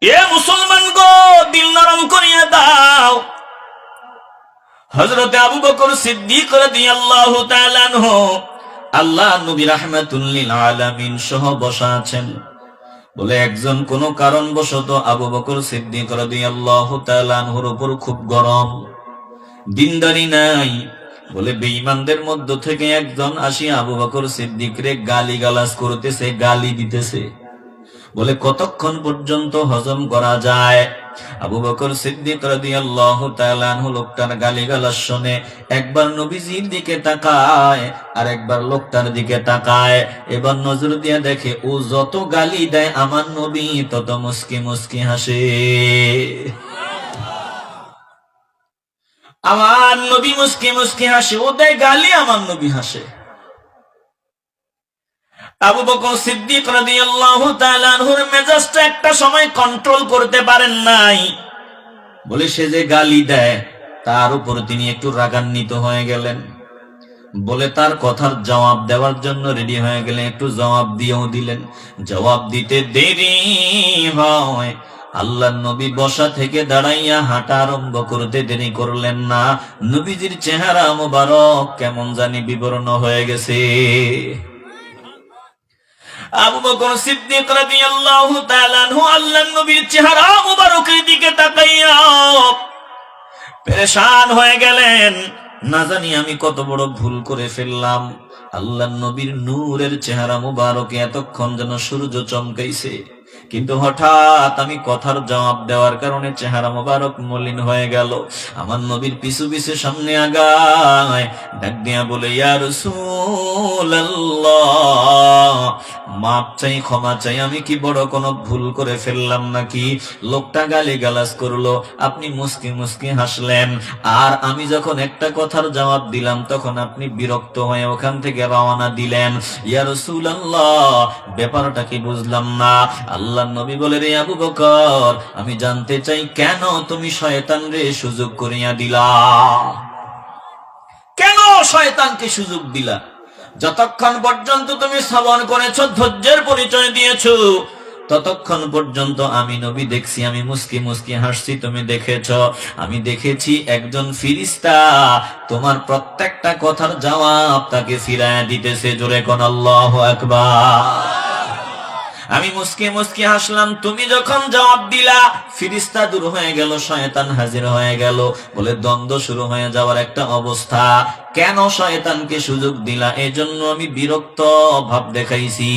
এ মুসলমান গো, দিল নরম করিয়া দাও। হযরতে আবু বকর সিদ্দিক রাদিয়াল্লাহু তাআলা আনহু আল্লাহ নবী রাহমাতুল লিল আলামিন সহ বসা আছেন। বলে একজন কোন কারণবশত আবু বকর সিদ্দিক রাদিয়াল্লাহু তাআলা আনহুর উপর খুব গরম, দিনদারি নাই। বলে বেঈমানদের মধ্য থেকে একজন আসিয়া আবু বকর সিদ্দিকরে গালিগালাজ করতেছে, গালি দিতেছে। বলে কতক্ষণ পর্যন্ত হজম করা যায়? আবু বকর সিদ্দিক রাদিয়াল্লাহু তাআলা আনহু লোকটার গালিগালাজ শুনে একবার নবীজির দিকে তাকায় আর একবার লোকটার দিকে তাকায়। এবার নজর দিয়ে দেখে ও যত গালি দেয় আমার নবী তত মুস্কি মুস্কি হাসে। আমার নবী মুস্কি মুস্কি হাসে, ও দেয় গালি, আমার নবী হাসে। আবু বকর সিদ্দিক রাদিয়াল্লাহু তাআলা আনহুর মেজাজটা একটা সময় কন্ট্রোল করতে পারেন নাই। বলে সে যে গালি দেয় তার উপর তিনি একটু রাগান্বিত হয়ে গেলেন। বলে তার কথার জবাব দেওয়ার জন্য রেডি হয়ে গেলেন, একটু জবাব দিয়েও দিলেন। জবাব দিতে দেরি হয়, আল্লাহর নবী বসা থেকে দাঁড়াইয়া হাঁটা আরম্ভ করতে দেরি করলেন না। নবীজির চেহারা মোবারক কেমন জানি বিবর্ণ হয়ে গেছে। আবু বকর সিদ্দিক রাদিয়াল্লাহু তাআলা আনহু আল্লাহর নবীর চেহারা মোবারকের দিকে তাকাইয়া পেরেশান হয়ে গেলেন। না জানি আমি কত বড় ভুল করে ফেললাম। আল্লাহর নবীর নূরের চেহারা মোবারকে এতক্ষণ যেন সূর্য চমকাইছে, কিন্তু হঠাৎ আমি কথার জবাব দেওয়ার কারণে চেহারা মোবারক মলিন হয়ে গেল। আমার নবীর পিছু পিছু সামনে আগায়, ডাক দিয়া বলে ইয়া রাসূলুল্লাহ, মাপ চাই, ক্ষমা চাই, আমি কি বড় কোনো ভুল করে ফেললাম নাকি? লোকটা গালিগালাজ করলো, আপনি মুস্কি মুস্কি হাসলেন, আর আমি যখন একটা কথার জবাব দিলাম তখন আপনি বিরক্ত হয়ে ওখান থেকে রওনা দিলেন। ইয়া রাসূলুল্লাহ, ব্যাপারটা কি বুঝলাম না। আল্লাহর নবী বলে, রে আবু বকর, আমি জানতে চাই কেন তুমি শয়তানরে সুযোগ করিয়া দিলা? কেন শয়তানকে সুযোগ দিলা? যতক্ষণ পর্যন্ত তুমি শ্রবণ করেছো, ধৈর্যের পরিচয় দিয়েছো, ততক্ষণ পর্যন্ত আমি নবী দেখছি, আমি মুস্কি মুস্কি হাসছি, তুমি দেখেছো। আমি দেখেছি একজন ফিরিস্তা তোমার প্রত্যেকটা কথার জবাব তাকে ফিরাইয়া দিতেছে। জোরে কোন আল্লাহু আকবার। আমি মুস্কি মুস্কি হাসলাম, তুমি যখন জবাব দিলা ফিরিস্তা দূর হয়ে গেল, শয়তান হাজির হয়ে গেল। বলে দ্বন্দ্ব শুরু হয়ে যাওয়ার একটা অবস্থা। কেন শয়তানকে সুযোগ দিলা? এজন্য আমি বিরক্ত ভাব দেখাইছি।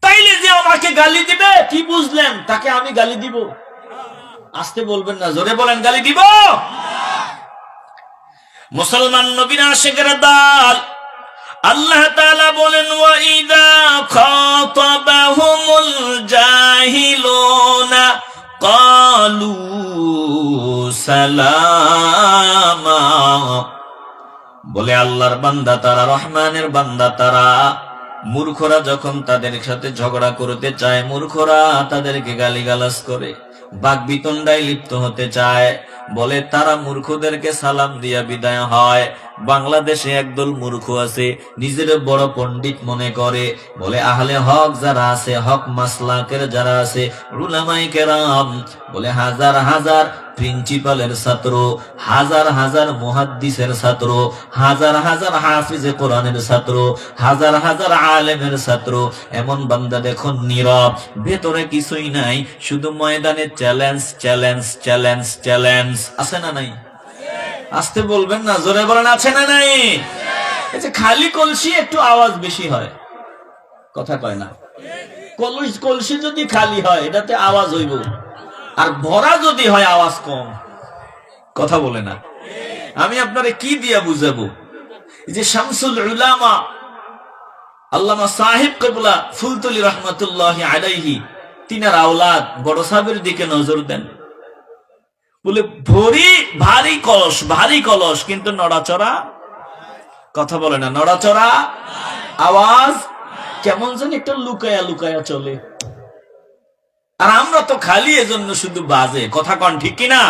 তাইলে যে আমাকে গালি দিবে, কি বুঝলেন তাকে আমি গালি দিব? আসতে বলবেন না, জোরে বলেন, গালি দিব? মুসলমান নবীরা আশিকের দল। আল্লাহ তাআলা বলেন, ওয়া ইযা খাতাবাহুমুল জাহিলুনা ক্বালু সালামা। বলে আল্লাহর বান্দা তারা, রহমানের বান্দা তারা, মূর্খরা যখন তাদের সাথে ঝগড়া করতে চায়, মূর্খরা তাদেরকে গালিগালাজ করে, বাকবিতণ্ডায় লিপ্ত হতে চায়, বলে তারা মূর্খদেরকে সালাম দিয়া বিদায় হয়। বাংলাদেশে একদল মূর্খ আছে, নিজের বড় পণ্ডিত মনে করে। বলে আহলে হক যারা আছে, হক মাসলাকের যারা আছে, উলামায়ে কেরাম, বলে হাজার হাজার প্রিন্সিপালের ছাত্র, হাজার হাজার মুহাদ্দিসের ছাত্র, হাজার হাজার হাফিজে কোরআনের ছাত্র, হাজার হাজার আলেমের ছাত্র, এমন বান্দা দেখো নীরব, ভেতরে কিছুই নাই, শুধু ময়দানে চ্যালেঞ্জ চ্যালেঞ্জ চ্যালেঞ্জ চ্যালেঞ্জ। আছে না নাই? আসতে বলবেন না, জোরে বলেন, আছে না নাই? এই যে খালি কলসি একটু আওয়াজ বেশি হয়, কথা কয় না। কলসি যদি খালি হয় এটাতে আওয়াজ হইব, আর ভরা যদি হয় আওয়াজ কম, কথা বলে না। আমি আপনারে কি দিয়া বুঝাবো? এই যে শামসুল উলামা আল্লামা সাহেব কিবলা ফুলতলি রহমাতুল্লাহি আলাইহি, তিনার আওলাদ বড় সাহেবের দিকে নজর দেন। বলে ভারী কলস, ভারী কলস, কিন্তু নড়াচড়া, কথা বলে না, নড়াচড়া, আওয়াজ কেমন যেন একটা লুকায়া লুকায়া চলে। আর আমরা তো খালি এজন্য শুধু বাজে, কথা কন ঠিক কিনা?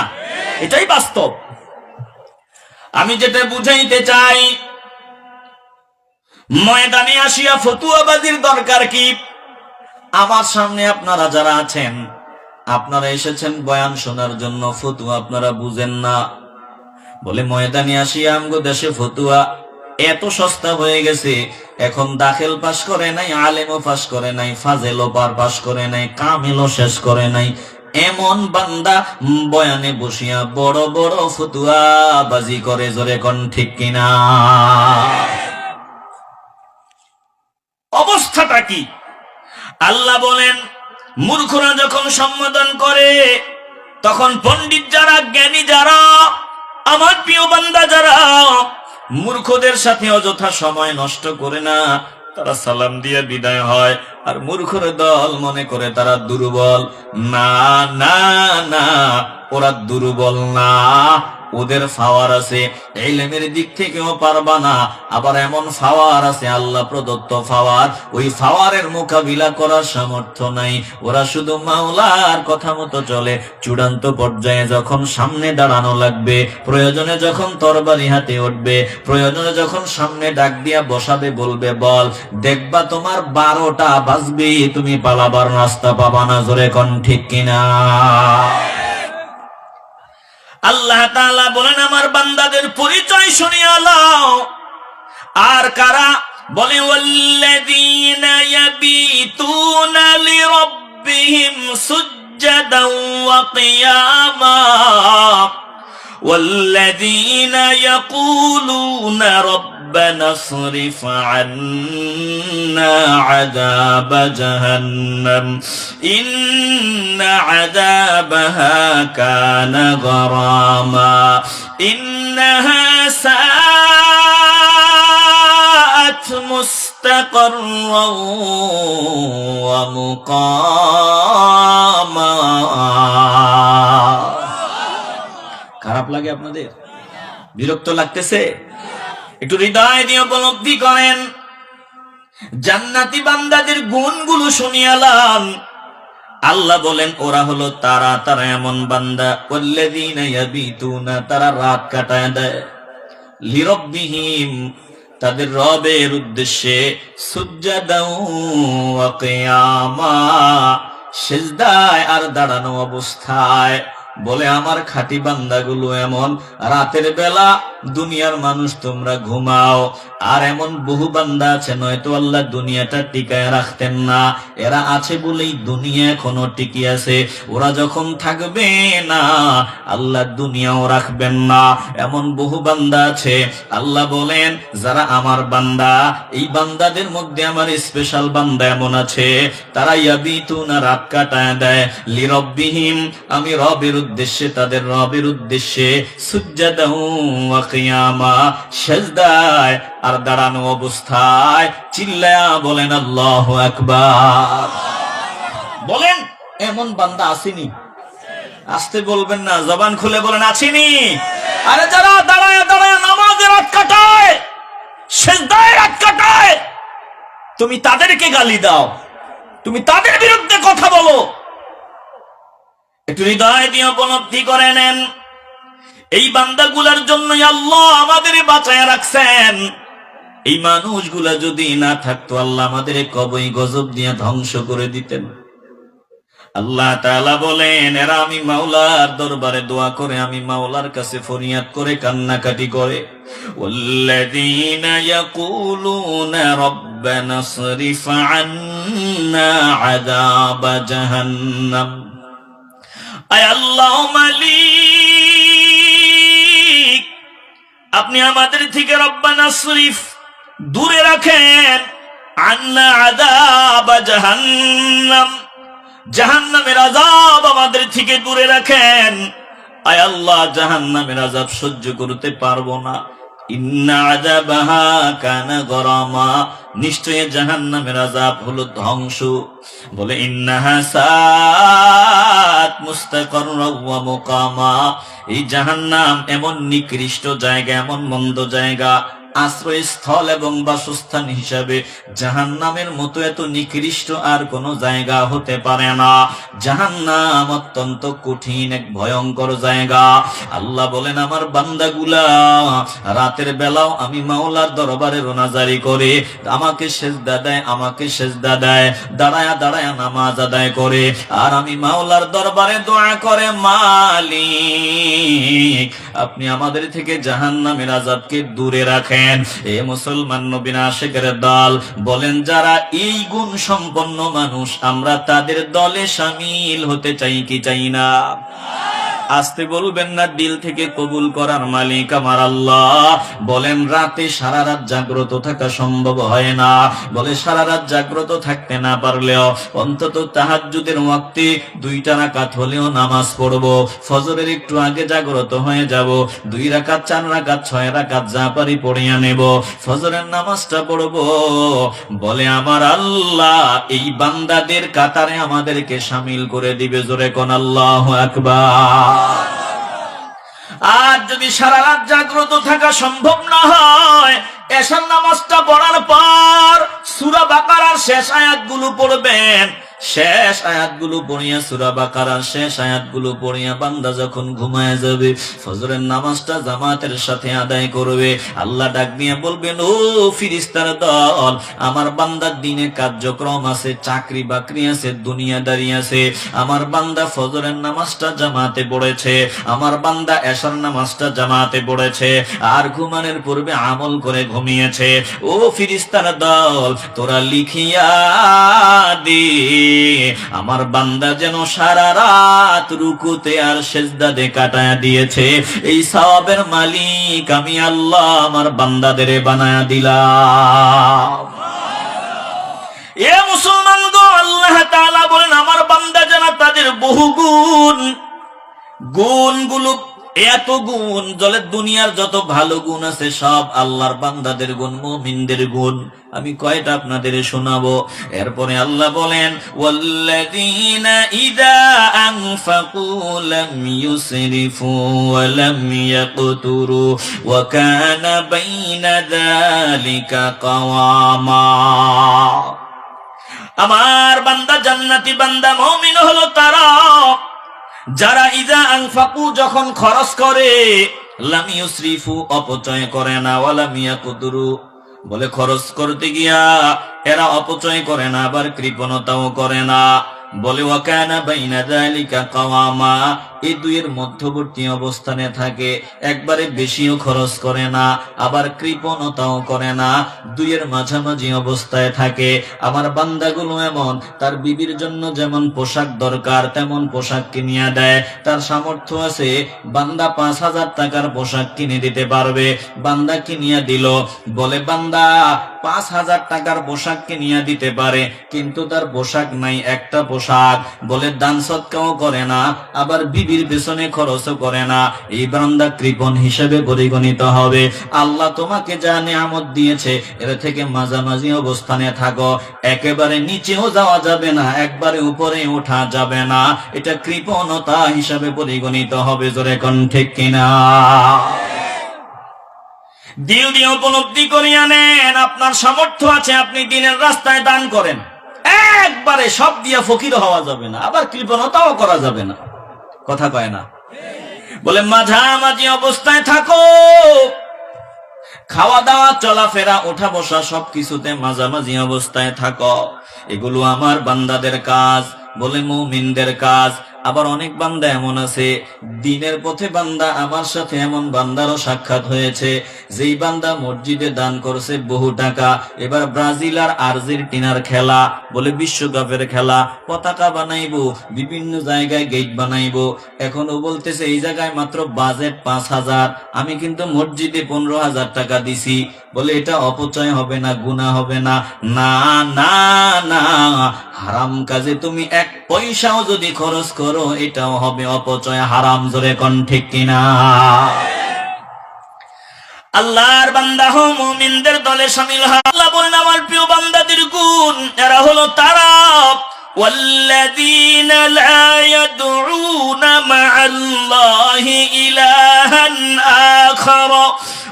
এটাই বাস্তব। আমি যেটা বুঝাইতে চাই, ময়দানে আসিয়া ফতুয়াবাজির দরকার কি? আমার সামনে আপনারা যারা আছেন, আপনারা এসেছেন বয়ান শোনার জন্য, ফতুয়া আপনারা বুঝেন না। বলে ময়দানে আসিয়া আমগো দেশে ফতুয়া এত সস্তা হয়ে গেছে, এখন দাখিল পাস করে নাই, আলেমও পাস করে নাই, ফাজেলও পাস করে নাই, কামিলও শেষ করে নাই, এমন বান্দা বয়ানে বসিয়া বড় বড় ফতুয়া বাজি করে, জোরে কোন ঠিক কিনা? অবস্থাটা কি? আল্লাহ বলেন, মূর্খরা যখন সম্বোধন করে, তখন পণ্ডিত যারা, জ্ঞানী যারা, আমার প্রিয় বান্দা যারা মূর্খদের সাথে অযথা সময় নষ্ট করে না, তারা সালাম দিয়ে বিদায় হয়। আর মূর্খর দল মনে করে তারা দুর্বল। না না না, ওরা দুর্বল না, ওদের পাওয়ার আছে, ইলমের দিক থেকেও পারবা না। আবার এমন পাওয়ার আছে, আল্লাহ প্রদত্ত পাওয়ার, ওই পাওয়ারের মোকাবিলা করার সামর্থ্য নাই। ওরা শুধু মাওলার কথা মতো চলে। চূড়ান্ত পর্যায়ে যখন সামনে দাঁড়ানো লাগবে, প্রয়োজনে যখন তরবারি হাতে উঠবে, প্রয়োজনে যখন সামনে ডাক দিয়া বসাবে, বলবে বল, দেখবা তোমার 12টা বাজবে, তুমি পালাবার রাস্তা পাবা না, জোরে কোন ঠিক কিনা? আল্লাহ তাআলা বলেন, আমার বান্দাদের পরিচয় শুনিয়া লও। আর কারা? বলে ওয়াল্লাযীনা ইয়াবিতুনা লিরাব্বিহিম সুজদান ওয়া কিয়ামা ওয়াল্লাযীনা ইয়াকুলুনা ربنا اصرف عنا عذاب جهنم إن عذابها كان غراما إنها ساءت مستقرا ومقاما। খারাপ লাগে আপনাদের? বিরক্ত লাগতেছে? একটু হৃদয় দিয়ে উপলব্ধি করেন। জান্নাতি বান্দাদের গুণগুলো শুনিয়ালাম। আল্লাহ বলেন, ওরা হলো তারা এমন বান্দা, ওয়াল্লাযীনা ইয়াবিতুনা, তারা রাত কাটায় দেয়, লিরাব্বিহিম, তাদের রবের উদ্দেশ্যে, সুজদান ওয়া কিয়ামা, সিজদায় আর দাঁড়ানো অবস্থায়। বলে আমার খাঁটি বান্দাগুলো এমন, রাতের বেলা দুনিয়ার মানুষ তোমরা ঘুমাও, আর এমন বহু বান্দা আছে নয়তো আল্লাহ দুনিয়াটা টিকায় রাখতেন না, এরা আছে বলেই দুনিয়া এখনো টিকে আছে। ওরা যখন থাকবে না, আল্লাহ দুনিয়াও রাখবেন না। এমন বহু বান্দা আছে। আল্লাহ বলেন, যারা আমার বান্দা, এই বান্দাদের মধ্যে আমার স্পেশাল বান্দা এমন আছে, তারা ইয়াবিতুনা, রাত কাটায় দেয়, লিরাব্বিহিম, আমি রবের উদ্দেশ্যে, তাদের রবের উদ্দেশ্যে, সুজদান ওয়া কিয়ামা, সিজদায় আর দাঁড়ানো অবস্থায়। চিল্লায়া বলেন আল্লাহু আকবার। বলেন, এমন বান্দা আসেনি? আসতে বলবেন না, জবান খুলে বলেন আসেনি? আরে যারা দাঁড়ায় দাঁড়ায় নামাজে রাত কাটায়, সিজদায় রাত কাটায়, তুমি তাদেরকে গালি দাও, তুমি তাদের বিরুদ্ধে কথা বলো। একটু হৃদয় দিয়ে উপলব্ধি করে নেন, এই বান্দাগুলার জন্যই আল্লাহ আমাদের বাঁচায় রাখছেন। এই মানুষগুলা যদি না থাকতো, আল্লাহ আমাদের কবই গজব দিয়ে ধ্বংস করে দিতেন। আল্লাহ তাআলা বলেন, এরা আমি মাওলার দরবারে দোয়া করে, আমি মাওলার কাছে ফরিয়াদ করে, কান্নাকাটি করে। ওয়াল্লাযীনা ইয়াকুলুনা রাব্বানা সরিফ আন্না আযাব জাহান্নাম। আয় আল্লাহ মালিক, আপনি আমাদের থেকে রব্বানা শরীফ দূরে রাখেন, আন্না আযাব জাহান্নাম, জাহান্নামের আযাব আমাদের থেকে দূরে রাখেন। আয় আল্লাহ, জাহান্নামের আযাব সহ্য করতে পারবো না। ইন্না আযাবাহা কানা গরামা, নিশ্চয়ই জাহান্নামের আযাব হলো ধ্বংস। বলে ইন্নাহা সাআত মুস্তাকাররা ওয়া মুকামা, এই জাহান্নাম এমন নিকৃষ্ট জায়গা, এমন মন্দ জায়গা, আশ্রয়স্থল এবং বাসস্থান হিসাবে জাহান্নামের মতো এত নিকৃষ্ট আর কোনো জায়গা হতে পারে না। জাহান্নাম অত্যন্ত কঠিন এক ভয়ঙ্কর জায়গা। আল্লাহ বলেন, আমার বান্দাগুলা রাতের বেলাও আমি মাওলার দরবারে রোনাজারি করে আমাকে সেজদা দেয়, আমাকে সেজদা দেয়, দাঁড়ায়া দাঁড়ায়া নামাজ আদায় করে, আর আমি মাওলার দরবারে দোয়া করে, মালিক আপনি আমাদের থেকে জাহান্নামের আযাবকে দূরে রাখেন। এ মুসলমান নবীর আশিকের দল বলেন, যারা এই গুণ সম্পন্ন মানুষ আমরা তাদের দলে শামিল হতে চাই কি চাই না? আসতে বলবেন না, দিল থেকে কবুল করার মালিক আমার আল্লাহ। বলেন, রাতে সারা রাত জাগ্রত থাকা সম্ভব হয় না, বলে সারা রাত জাগ্রত থাকতে না পারলেও অন্তত তাহাজ্জুদের ওয়াক্তে 2 রাকাত হলেও নামাজ পড়ব, ফজরের একটু আগে জাগ্রত হয়ে যাব, 2 রাকাত 4 রাকাত 6 রাকাত যা পারি পড়িয়া নেব, ফজরের নামাজটা পড়ব। বলে আমার আল্লাহ এই বান্দাদের কাতারে আমাদেরকে শামিল করে দিবে। জোরে কোন আল্লাহু আকবার। আর যদি সারা রাত জাগ্রত থাকা সম্ভব না হয়, এশার নামাজটা পড়ার পর সূরা বাকারার শেষ আয়াতগুলো পড়বেন। শেষ আয়াতগুলো পড়িয়া, সূরা বাকারার শেষ আয়াতগুলো পড়িয়া বান্দা যখন ঘুমায় যাবে, ফজরের নামাজটা জামাতের সাথে আদায় করবে। আল্লাহ ডাক দিয়ে বলবেন, ও ফিরিস্তার দল, আমার বান্দার দিনে কার্যক্রম আছে, চাকরি বাকরি আছে, দুনিয়াদারি আছে, আমার বান্দা ফজরের নামাজটা জামাতে পড়েছে, আমার বান্দা এশার নামাজটা জামাতে পড়েছে, আর ঘুমানোর পূর্বে আমল করে ঘুমিয়েছে। ও ফিরিস্তার দল, তোরা লিখিয়া দে আমার বান্দা যেন সারা রাত রুকুতে আর সেজদাতে কাটায়া দিয়েছে। এই সওয়াবের মালিক আমি আল্লাহ আমার বান্দাদের বানায়া দিলাম। এ মুসলমান গো, আল্লাহ তাআলা বলেন, আমার বান্দা যেন তাদের বহু গুণগুলো, এত গুণ, জলে দুনিয়ার যত ভালো গুণ আছে সব আল্লাহর বান্দাদের গুণ, মুমিনদের গুণ। আমি কয়টা আপনাদের শোনাবো। এরপরে আল্লাহ বলেন, ওয়াল্লাযীনা ইযা আনফাকু লাম ইউসরিফু ওয়া লাম ইয়াকতুরু ওয়া কানা বাইনা যালিকা কাওয়ামা। আমার বান্দা জান্নাতি বান্দা মুমিন হলো তারা যারা ইযা আনফাকু যখন খরচ করে, লাম ইউসরিফু অপচয় করে না, ওয়া লাম ইয়াকতুরু বলে খরচ করতে গিয়া এরা অপচয় করে না, আবার কৃপণতাও করে না। বলে ওয়া কানা বাইনা যালিকা কাওয়ামা, এই দুইয়ের মধ্যবর্তী অবস্থানে থাকে, একবারে বেশিও খরচ করে না, আবার কৃপণতাও করে না, দুইয়ের মাঝামাঝি অবস্থায় থাকে। আমার বান্দাগুলো এমন, তার বিবির জন্য যেমন পোশাক দরকার তেমন পোশাক কিনিয়া দেয়, তার সামর্থ্য আছে, বান্দা 5,000 টাকার পোশাক কিনে দিতে পারবে, বান্দা কিনিয়া দিল। বলে বান্দা 5,000 টাকার পোশাক কিনিয়া দিতে পারে, কিন্তু তার পোশাক নাই, একটা পোশাক। বলে দান সদকাও করে না, আবার বিবির পেছনে খরচও করে না, এই বান্দা কৃপণ হিসেবে পরিগণিত হবে। আল্লাহ তোমাকে যা নিয়ামত দিয়েছে এর থেকে মাঝামাঝি অবস্থানে থাকো, একেবারে নিচেও যাওয়া যাবে না, একবারে উপরে ওঠা যাবে না, এটা কৃপণতা হিসাবে পরিগণিত হবে। জোরে কোন ঠিক কিনা? দিল দিয়ে উপলব্ধি করিয়া নেন, আপনার সামর্থ্য আছে, আপনি দিনের রাস্তায় দান করেন, একবারে সব দিয়া ফকির হওয়া যাবে না, আবার কৃপণতাও করা যাবে না। কথা কয় না? বলে মাঝামাঝি অবস্থায় থাকো, খাওয়া দাওয়া চলাফেরা ওঠা বসা সবকিছুতে মাঝামাঝি অবস্থায় থাকো। এগুলো আমার বান্দাদের কাজ, বলে মুমিনদের কাজ। আবার অনেক বান্দা এমন আছে, দিনের পথে বান্দা, আমার সাথে এমন বান্দারও সাক্ষাৎ হয়েছে, যেই বান্দা মসজিদে দান করছে বহু টাকা, এবার ব্রাজিল আর আর্জেন্টিনার খেলা, বলে বিশ্বকাপের খেলা, পতাকা বানাইবো, বিভিন্ন জায়গায় গেট বানাইবো, এখনো বলতেছে এই জায়গায় মাত্র বাজেট 5,000, আমি কিন্তু মসজিদে 15,000 টাকা দিছি। বলে এটা অপচয় হবে না, গুনাহ হবে না? না না না, হারাম কাজে তুমি 1 পয়সাও যদি খরচ করো এটাও হবে অপচয়, হারাম। জোরে কোন ঠিক কিনা? আল্লাহর বান্দা হও, মুমিনদের দলে শামিল হও। আল্লাহ বলেন, আমার প্রিয় বান্দাদের গুণ, এরা হলো তারা والذين لا يدعون مع الله إلها آخر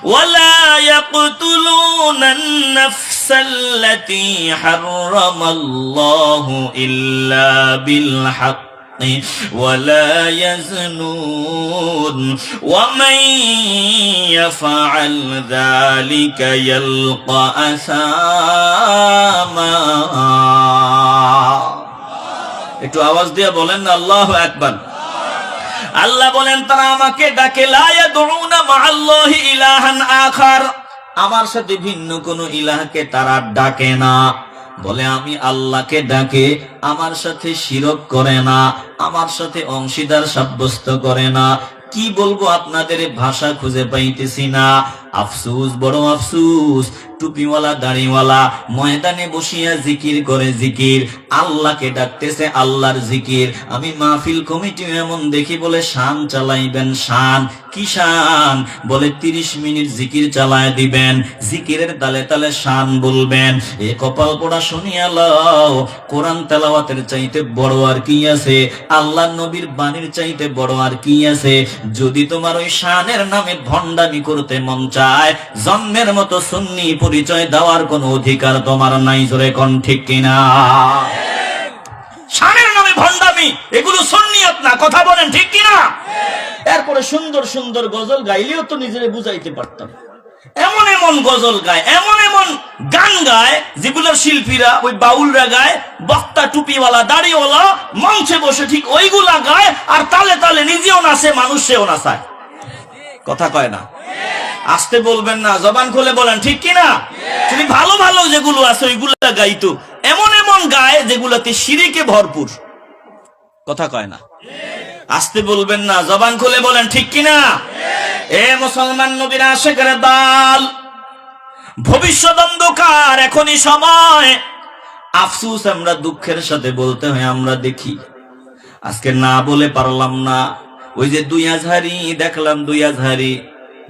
ولا يقتلون النفس التي حرم الله إلا بالحق ولا يزنون ومن يفعل ذلك يلقى أثاما একটু আওয়াজ দিয়ে বলেন না আল্লাহু আকবার। আল্লাহ বলেন তারা আমাকে ডাকে লা ইয়াদউনা মাআল্লাহি ইলাহান আখার, আমার সাথে ভিন্ন কোন ইলাহকে তারা ডাকে না। বলে আমি আল্লাহকে ডাকে, আমার সাথে শিরক করে না, আমার সাথে অংশীদার সাব্যস্ত করে না। কি বলবো আপনাদের ভাষা খুঁজে পাইতেছি না। আফসুস, বড় আফসুস। টুপিওয়ালা দাড়িওয়ালা ময়দানে বসিয়া জিকির করে জিকির, আল্লাহকে ডাকতেছে আল্লাহর জিকির। আমি মাহফিল কমিটি এমন দেখি বলে শান চালাইবেন, শান কি শান? বলে 30 মিনিট জিকির চালায় দিবেন, জিকিরের তালে তালে শান বলবেন। এ কপাল পোড়া শুনিয়া লও, কোরআন তেলাওয়াতের চাইতে বড় আর কি আছে? আল্লাহ নবীর বাণীর চাইতে বড় আর কি আছে? যদি তোমার ওই শানের নামে ভণ্ডামি করতে মন চায়, জন্মের মতো সুন্নি পরিচয় দেওয়ার কোন অধিকার তোমার নাই। জোরে কোন ঠিক কিনা? শানের নামে ভণ্ডামি, এগুলো সুন্নিয়ত না। কথা বলেন ঠিক কিনা? এরপরে সুন্দর সুন্দর গজল গাইলেও তো নিজেরে বুঝাইতে পারতাম। এমন এমন গজল গায়, এমন এমন গান গায় যেগুলোর শিল্পীরা ওই বাউলরা গায়, বক্তা টুপিওয়ালা দাড়িওয়ালা মঞ্চে বসে ঠিক ওইগুলা গায়, আর তালে তালে নিজেও নাচে, মানুষেও নাচায়। কথা কয় না? আসতে বলবেন না, জবান খুলে বলেন ঠিক কিনা? যদি ভালো ভালো যেগুলো আছে ওইগুলা গাইতো, এমন এমন গায় যেগুলাতে শিরিকে ভরপুর। কথা কয় না? আসতে বলবেন না, জবান খুলে বলেন ঠিক কিনা? এ মুসলমান নবীর আশিকের দল, ভবিষ্যৎ অন্ধকার, এখনই সময়। আফসুস, আমরা দুঃখের সাথে বলতে হয়, আমরা দেখি আজকে না বলে পারলাম না। ওই যে 2 আজহারি দেখলাম, 2 আজহারি,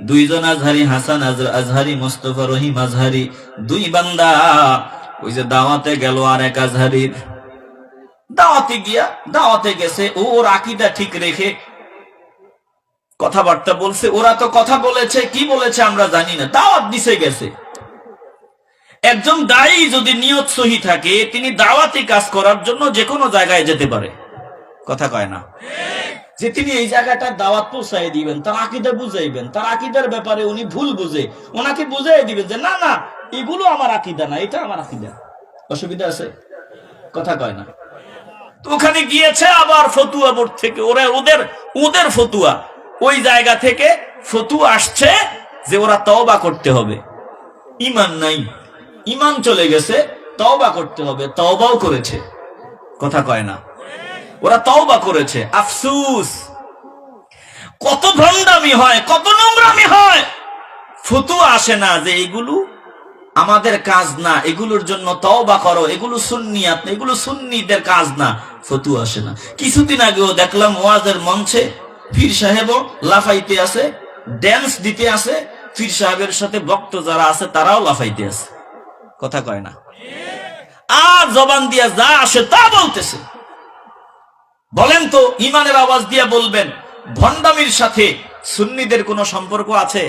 2 জন আজহারি, হাসান আজহারি, মোস্তফা রহিম আজহারি, 2 বান্দা ওই যে দাওয়াতে গেল। আর এক আজহারির দাওয়াতে গিয়া, দাওয়াতে গেছে, ওর আকীদা ঠিক রেখে কথাবার্তা বলছে। ওরা তো কথা বলেছে, কি বলেছে আমরা জানি না, দাওয়াত দিছে গেছে। একজন দায়ী যদি নিয়ত সহি থাকে, তিনি দাওয়াতি কাজ করার জন্য যে কোনো জায়গায় যেতে পারে। কথা কয় না? যে তিনি এই জায়গাটা দাওয়াত পৌঁছাই দিবেন, তার আকীদা বুঝাইবেন, তার আকীদার ব্যাপারে উনি ভুল বুঝে, ওনাকে বুঝাই দিবেন যে না না, এগুলো আমার আকীদা না, এটা আমার আকীদা। অসুবিধা আছে? কথা কয় না? তো ওখানে গিয়েছে, আবার ফতুয়া বোর্ড থেকে ওরা ওদের ফতুয়া, ওই জায়গা থেকে ফতুয়া আসছে যে ওরা তওবা করতে হবে। ঈমান নাই, ঈমান চলে গেছে, তওবা করতে হবে। তওবাও করেছে। কথা কয় না? ওরা তওবা করেছে। আফসুস, কত ভণ্ডামি হয়, কত নোংরামি হয়। ফতুয়া আসে না যে এগুলো আমাদের কাজ না, এগুলোর জন্য তওবা করো, এগুলো সুন্নিয়াত না, এগুলো সুন্নিদের কাজ না। ফতুয়া আসে না। কিছুদিন আগেও দেখলাম ওয়াজের মঞ্চে পীর সাহেবও লাফাইতে আছে, ড্যান্স দিতে আছে, পীর সাহেবের সাথে ভক্ত যারা আছে তারাও লাফাইতে আছে। কথা কয় না? আর জবান দিয়া যা আসে তা বলতেছে। বলেন তো, ইমানের আওয়াজ দিয়া বলবেন, ভণ্ডামির সাথে সুন্নিদের কোনো সম্পর্ক আছে?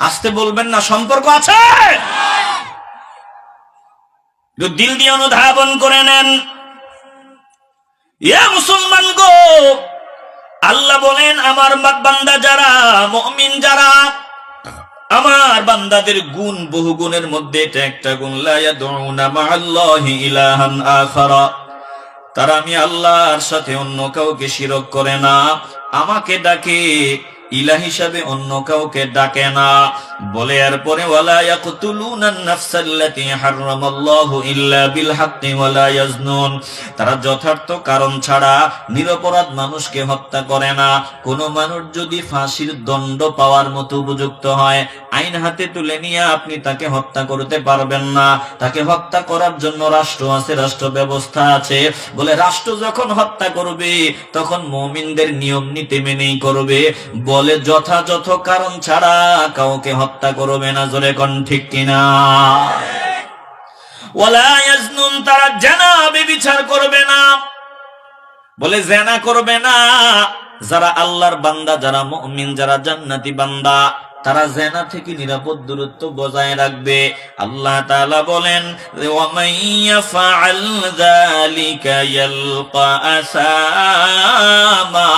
আসতে বলবেন না, সম্পর্ক আছে? দিল দিয়ে অনুধাবন করে নেন। ইয়া মুসলমান গো, আল্লাহ বলেন আমার বান্দা যারা, মুমিন যারা, আমার বান্দাদের গুণ বহু গুণের মধ্যে এটা একটা গুণ, লা ইয়াদউনা মাআল্লাহি ইলাহান আখারা, তারা আমি আল্লাহর সাথে অন্য কাউকে শিরক করে না, আমাকে ডাকে, ইলা হিসাবে অন্য কাউকে ডাকে না। বলে এরপরে ওয়ালা ইয়াকতুলুনান নাফসাল্লাতী হারামাল্লাহু ইল্লা বিল হাক্কি ওয়ালা ইয়াজনুন, তারা যথার্থ কারণ ছাড়া নিরপরাধ মানুষকে হত্যা করে না। কোন মানুষ যদি ফাঁসির দণ্ড পাওয়ার মতো উপযুক্ত হয়, আইন হাতে তুলে নিয়ে আপনি তাকে হত্যা করতে পারবেন না। তাকে হত্যা করার জন্য রাষ্ট্র আছে, রাষ্ট্র ব্যবস্থা আছে। বলে রাষ্ট্র যখন হত্যা করবে তখন মুমিনদের নিয়ম নীতি মেনেই করবে। বলে যথাযথ কারণ ছাড়া কাউকে হত্যা করবে না। জোরে কোন ঠিক কিনা? ওয়ালা ইয়াজনুন, তারা জিনা ব্যভিচার করবে না। বলে জিনা করবে না যারা আল্লাহর বান্দা, যারা মুমিন, যারা জান্নাতি বান্দা, তারা জিনা থেকে নিরাপদ দূরত্ব বজায় রাখবে। আল্লাহ তাআলা বলেন ওয়া মান ইয়াফআল যালিকা ইয়ালকা আসামা,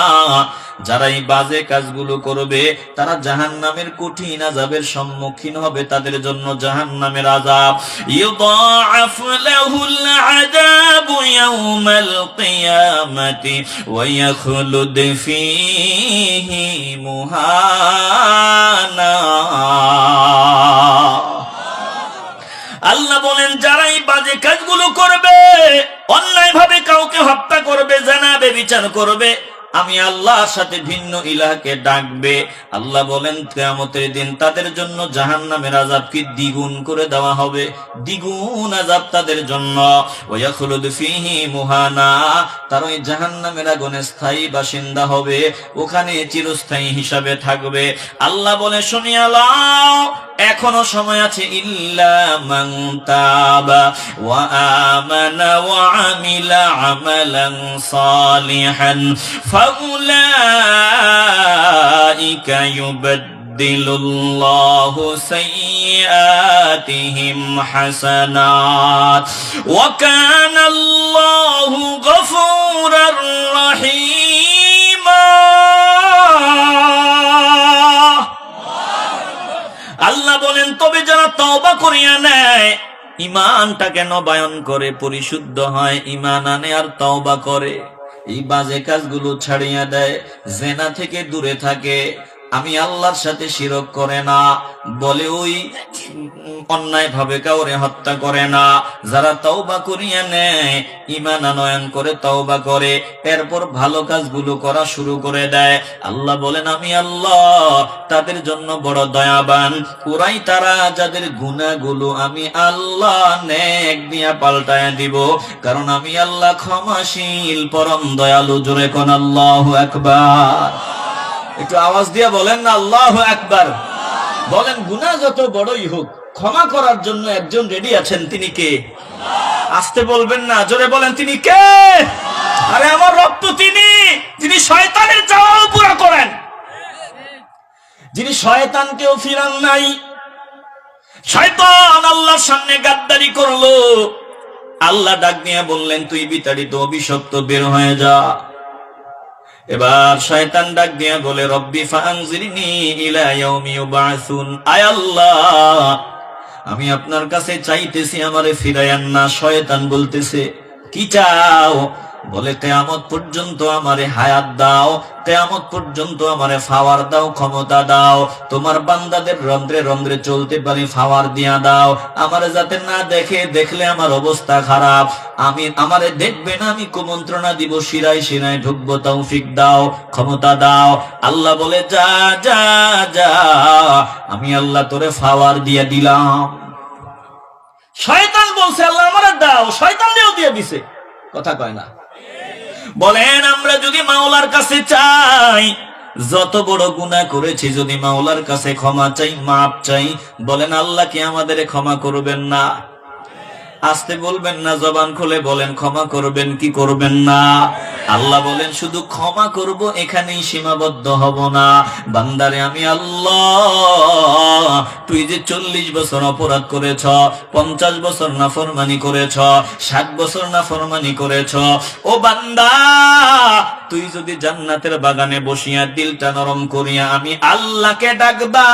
যারা এই বাজে কাজগুলো করবে তারা জাহান্নামের কঠিন আযাবের সম্মুখীন হবে, তাদের জন্য জাহান্নামের আযাব। ইউদাআফ লাহুল আযাবু ইয়াওমাল কিয়ামাতি ওয়া ইয়াখলুদ ফীহি মুহানা। আল্লাহ বলেন যারা এই বাজে কাজগুলো করবে, অন্যায় ভাবে কাউকে হত্যা করবে, জিনা ব্যভিচার করবে, আমি আল্লাহর সাথে ভিন্ন ইলাহকে ডাকবে, আল্লাহ বলেন কিয়ামতের দিন তাদের জন্য জাহান্নামের আযাবকে দ্বিগুণ করে দেওয়া হবে, দ্বিগুণ আযাব তাদের জন্য। ওয়া ইয়াখলুদ ফীহি মুহানা, তারা ওই জাহান্নামের আগুনে স্থায়ী বাসিন্দা হবে, ওখানে চিরস্থায়ী হিসাবে থাকবে। আল্লাহ বলে শুনিয়া লও, এখনো সময় আছে। ইল্লা মান তাবা ওয়া আমানা ওয়া আমিলা আমালান সালিহান ফাউলাইকা ইউবাদদিলুল্লাহু সাইয়্যাতিহিম হাসানাত ওয়া কানাল্লাহু গফুরার রহিমা। আল্লাহ বলেন তবে যারা তওবা করিয়া নেয়, ঈমানটাকে নবায়ন করে, পরিশুদ্ধ হয়, ঈমান আনে আর তওবা করে, এই বাজে কাজগুলো ছাড়িয়া দেয়, জিনা থেকে দূরে থাকে, আমি আল্লাহর সাথে শিরক করে না, বলে ওই অন্যায় ভাবে কাউরে হত্যা করে না, যারা তওবা করিয়া নেয়, ঈমান আনয়ন করে তওবা করে, এরপর ভালো কাজগুলো করা শুরু করে দেয়, আল্লাহ বলেন আমি আল্লাহ তাদের জন্য বড় দয়াবান। ওরাই তারা যাদের গুনাহগুলো আমি আল্লাহ নেক দিয়া পাল্টায় দিব, কারণ আমি আল্লাহ ক্ষমাশীল, পরম দয়ালু। জোরে কোন আল্লাহু আকবার। একটু আওয়াজ দিয়ে বলেন না আল্লাহু আকবার। বলেন গুনাহ যত বড়ই হোক, ক্ষমা করার জন্য একজন রেডি আছেন, তিনি কে? আস্তে বলবেন না, জোরে বলেন তিনি কে? আরে আমার রব তো তিনি, যিনি শয়তানের চাওয়াও পুরা করেন, যিনি শয়তানকেও ফিরান নাই। শয়তান আল্লাহর সামনে গাদ্দারি করলো, আল্লাহ ডাক দিয়ে বললেন তুই বিতাড়িত, অভিশপ্ত, বের হয়ে যা। এবার শয়তান ডাক দিয়া বলে রব্বি ফাআনজিরনি ইলা ইয়াউমি ইউবাসুন, আয় আল্লাহ আমি আপনার কাছে চাইতেছি, আমারে ফিরাইয়ান না। শয়তান বলতেছে কি চাও? বলে কিয়ামত পর্যন্ত আমারে হায়াত দাও, কিয়ামত পর্যন্ত আমারে পাওয়ার দাও, ক্ষমতা দাও, তোমার বান্দাদের রন্ধ্রে রন্ধ্রে চলতে পারি, পাওয়ার দিয়া দাও, আমারে যাতে না দেখে, দেখলে আমার অবস্থা খারাপ, আমারে দেখবে না, আমি কুমন্ত্রণা দিব, শিরায় শিরায় ঢুকবো, তৌফিক দাও, ক্ষমতা দাও। আল্লাহ বলে যা যা যা, আমি আল্লাহ তোরে পাওয়ার দিয়ে দিলাম। শয়তান বলছে আল্লাহ আমারে দাও, শয়তান দিয়েও দিয়ে দিছে, কথা কয় না। বলেন আমরা যদি মাওলার কাছে চাই, যত বড় গুনাহ করেছি, যদি মাওলার কাছে ক্ষমা চাই, মাপ চাই, বলেন আল্লাহ কি আমাদের ক্ষমা করবেন না? আস্তে বলবেন না, জবান খুলে বলেন ক্ষমা করবেন কি করবেন না? আল্লাহ বলেন শুধু ক্ষমা করব, এখানেই সীমাবদ্ধ হব না। বান্দারে আমি আল্লাহ, তুই যে 40 বছর অপরাধ করেছ, 50 বছর নাফরমানি করেছ, 60 বছর নাফরমানি করেছ, ও বান্দা তুই যদি জান্নাতের বাগানে বসিয়া দিলটা নরম করিয়া আমি আল্লাহকে ডাকবা,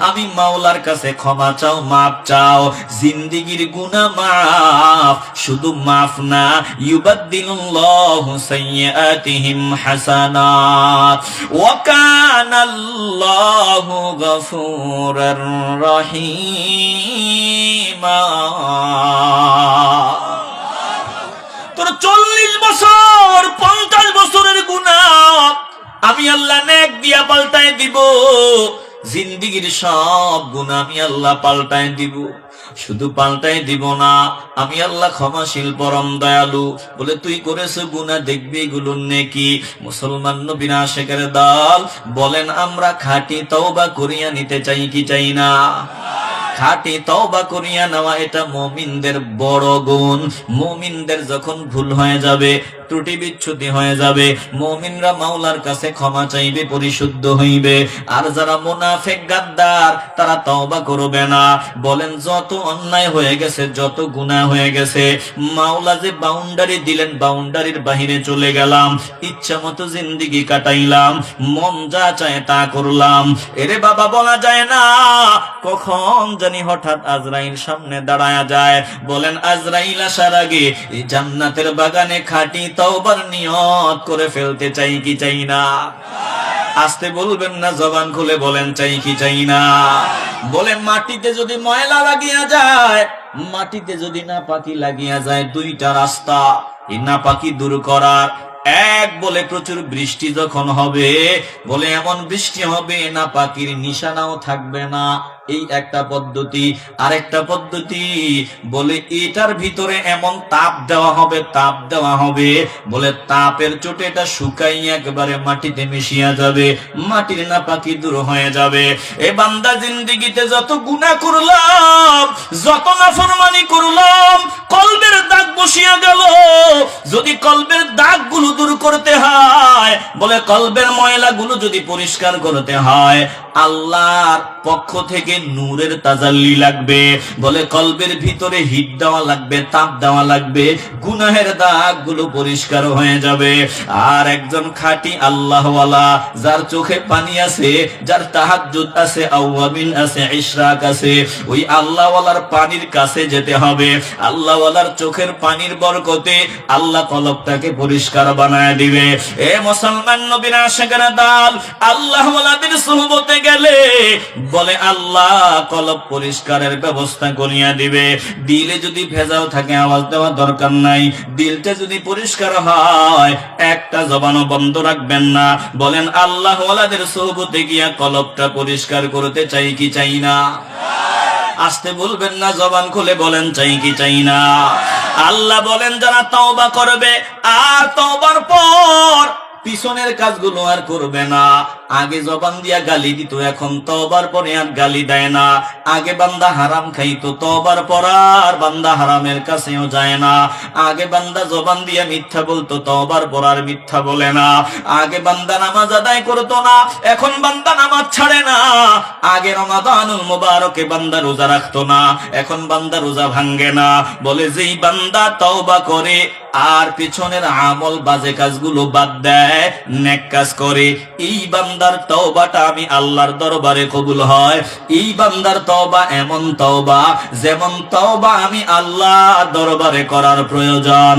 আমি মাওলার কাছে ক্ষমা চাও, মাপ চাও, জিন্দেগির গুনাহ মাফ, শুধু মাফ না, ইউবাদদিলুল্লাহু সাইয়্যাতিহিম হাসানাত ওয়া কানাল্লাহু গফুরার রহিমা। তোর 40 বছর 50 বছরের গুনাহ আমি আল্লাহ নেক দিয়া পাল্টায় দিব, জিন্দেগির সব গুনাহ আমি আল্লাহ পাল্টায় দিব। শুধু পাল্টায় দিব না, আমি আল্লাহ ক্ষমাশীল, পরম দয়ালু। বলে তুই করেছো গুনাহ, দেখবি এগুলো নেকি। মুসলমান নবীর আশিকের দল বলেন আমরা খাঁটি তওবা করিয়া নিতে চাই কি চাই না? খাঁটি তওবা করিয়া নেওয়া এটা মুমিনদের বড় গুণ। মুমিনদের যখন ভুল হয়ে যাবে, ত্রুটি বিচ্ছুতি হয়ে যাবে, মুমিনরা মাওলার কাছে ক্ষমা চাইবে, পরিশুদ্ধ হইবে। আর যারা মুনাফিক গাদ্দার তারা তওবা করবে না। বলেন যত অন্যায় হয়ে গেছে, যত গুনাহ হয়ে গেছে, মাওলা যে বাউন্ডারি দিলেন, বাউন্ডারির বাহিরে চলে গেলাম, ইচ্ছা মতো জিন্দেগি কাটাইলাম, মন যা চায় তা করলাম। এরে বাবা বলা যায় না কখন জানি হঠাৎ আজরাইল সামনে দাঁড়ায়া যায়। বলেন আজরাইল আসার আগে এই জান্নাতের বাগানে খাঁটি তওবার নিয়ত করে ফেলতে চাই কি চাই না? আস্তে বলবেন না, জবান খুলে বলেন চাই কি চাই না? বলে মাটিতে যদি ময়লা লাগিয়া যায়, মাটিতে যদি নাপাকি লাগিয়া যায়, দুইটা রাস্তা এই নাপাকি দূর করার। এক, বলে প্রচুর বৃষ্টি যখন হবে, বলে এমন বৃষ্টি হবে নাপাকির নিশানাও থাকবে না, এই একটা পদ্ধতি। আরেকটা পদ্ধতি, বলে এটার ভিতরে এমন তাপ দেওয়া হবে, তাপ দেওয়া হবে, বলে তাপের চোটে এটা শুকাই একবারে মাটিতে মিশিয়া যাবে, মাটির নাপাকি দূর হয়ে যাবে। এ বান্দা জিন্দেগিতে যত গুনাহ করলাম, যত নাফরমানি করলাম, কলবের দাগ বসিয়া গেল। যদি কলবের দাগগুলো দূর করতে হয়, বলে কলবের ময়লাগুলো যদি পরিষ্কার করতে হয়, আল্লাহর পক্ষ থেকে নূরের তাজাল্লি লাগবে। বলে কলবের ভিতরে হিট দেওয়া লাগবে, তাপ দেওয়া লাগবে, গুনাহের দাগগুলো পরিষ্কার হয়ে যাবে। আর একজন খাঁটি আল্লাহওয়ালা, যার চোখে পানি আছে, যার তাহাজ্জুদ আছে, আওয়াবিন আছে, ইশরাক আছে, ওই আল্লাহওয়ালার পানির কাছে যেতে হবে। আল্লাহওয়ালার চোখের পানির বরকতে আল্লাহ কলবটাকে পরিষ্কার বানায় দিবে। এ মুসলমান নবীর আশিকেরা দল, আল্লাহওয়ালাদের সুহবতে গেলে বলে আল্লাহ কলব পরিষ্কারের ব্যবস্থা করিয়া দিবে। দিলে যদি ভেজাল থাকে আওয়াজ দেওয়া দরকার নাই, দিলটা যদি পরিষ্কার হয় একটা জবানও বন্ধ রাখবেন না। বলেন আল্লাহওয়ালাদের সুহবতে গিয়া কলবটা পরিষ্কার করতে চাই কি চাই না? আস্তে বলবেন না, জবান খুলে বলেন চাই কি চাই না? আল্লাহ বলেন যারা তওবা করবে আর তওবার পর পিছনের কাজগুলো আর করবে না। আগে জবান দিয়া গালি দিত, এখন তওবার পরে আর গালি দেয় না। আগে বান্দা হারাম খাইতো, তওবার পর আর বান্দা হারামের কাছেও যায় না। আগে বান্দা জবান দিয়া মিথ্যা বলতো, তওবার পর আর মিথ্যা বলে না। আগে বান্দা নামাজ আদায় করতো না, এখন বান্দা নামাজ ছাড়ে না। আগে রমাদানুল মুবারকে বান্দা রোজা রাখতো না, এখন বান্দা রোজা ভাঙ্গে না। বলে যেই বান্দা তওবা করে আর পিছনের আমল বাজে কাজগুলো বাদ দেয়, নেক কাজ করে, এই বান্দার তওবাটা আমি আল্লাহর দরবারে কবুল হয়। এই বান্দার তওবা এমন তওবা যেমন তওবা আমি আল্লাহর দরবারে করার প্রয়োজন।